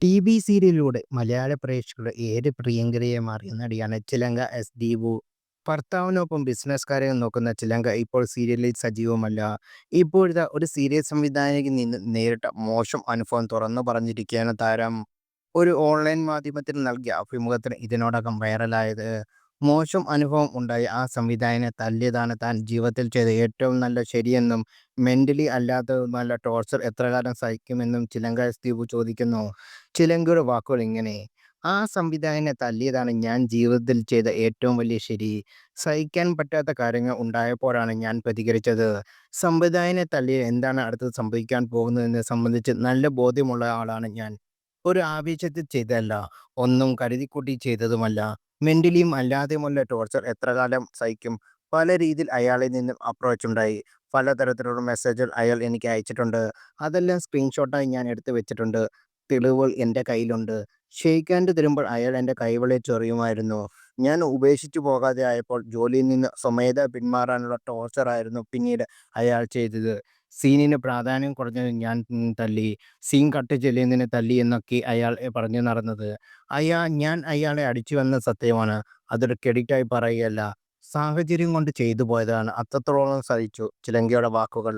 TV സീരിയലിലൂടെ മലയാള പ്രേക്ഷകരുടെ ഏറെ പ്രിയങ്കരിയായി മാറിയ നടിയാണ് ചിലങ്ക എസ്. ദീപു. ഭർത്താവിനൊപ്പം ബിസിനസ് നോക്കുന്ന ചിലങ്ക ഇപ്പോൾ സീരിയലിൽ സജീവമല്ല. ഇപ്പോഴിതാ ഒരു സീരിയൽ സംവിധായകനിൽ നിന്ന് നേരിട്ട മോശം അനുഭവം തുറന്നു പറഞ്ഞിരിക്കുകയാണ് താരം. ഒരു ഓൺലൈൻ മാധ്യമത്തിന് നൽകിയ അഭിമുഖത്തിന് ഇതിനോടകം വൈറലായത്. മോശം അനുഭവം ഉണ്ടായ ആ സംവിധായകനെ തല്ലിയതാണ് താൻ ജീവിതത്തിൽ ചെയ്ത ഏറ്റവും നല്ല ശരിയെന്നും മെന്റലി അല്ലാത്തതുമല്ല ടോർച്ചർ എത്രകാലം സഹിക്കുമെന്നും ചിലങ്ക എസ്. ദീപു ചോദിക്കുന്നു. ചിലങ്കയുടെ വാക്കുകൾ ഇങ്ങനെ: "ആ സംവിധായകനെ തല്ലിയതാണ് ഞാൻ ജീവിതത്തിൽ ചെയ്ത ഏറ്റവും വലിയ ശരി. സഹിക്കാൻ പറ്റാത്ത കാര്യങ്ങൾ ഉണ്ടായപ്പോഴാണ് ഞാൻ പ്രതികരിച്ചത്. സംവിധായകനെ തല്ലിയാൽ എന്താണ് അടുത്തത് സംഭവിക്കാൻ പോകുന്നതെന്ന് സംബന്ധിച്ച് നല്ല ബോധ്യമുള്ള ആളാണ് ഞാൻ. ഒരു ആവേശത്തിൽ ചെയ്തതല്ല, ഒന്നും കരുതിക്കൂട്ടി ചെയ്തതുമല്ല. മെന്റലിയും അല്ലാതെയുമുള്ള ടോർച്ചർ എത്രകാലം സഹിക്കും?" പല രീതിയിൽ അയാളിൽ നിന്നും അപ്രോച്ച് ഉണ്ടായി. പലതരത്തിലുള്ള മെസ്സേജുകൾ അയാൾ എനിക്ക് അയച്ചിട്ടുണ്ട്. അതെല്ലാം സ്ക്രീൻഷോട്ടായി ഞാൻ എടുത്തു വെച്ചിട്ടുണ്ട്. തെളിവുകൾ എൻ്റെ കയ്യിലുണ്ട്. ഷെയ്ക്ക് ഹാൻഡ് തരുമ്പോൾ അയാൾ എൻ്റെ കൈവെള്ളയിൽ ചൊറിയുമായിരുന്നു. ഞാൻ ഉപേക്ഷിച്ചു പോകാതെ ആയപ്പോൾ ജോലിയിൽ നിന്ന് സ്വമേധയാ പിന്മാറാനുള്ള ടോർച്ചറായിരുന്നു പിന്നീട് അയാൾ ചെയ്തത്. സീനിന് പ്രാധാന്യം കുറഞ്ഞത് ഞാൻ തല്ലി. സീൻ കട്ട് ചെയ്യുന്നതിന് തല്ലി എന്നൊക്കെ അയാൾ പറഞ്ഞു നടന്നത്. ഞാൻ അയാളെ അടിച്ചുവെന്നത് സത്യമാണ്. അതൊരു ക്രെഡിറ്റായി പറയുകയല്ല. സാഹചര്യം കൊണ്ട് ചെയ്തു പോയതാണ്. അത്രത്തോളം സഹിച്ചു. ചിലങ്കയുടെ വാക്കുകൾ.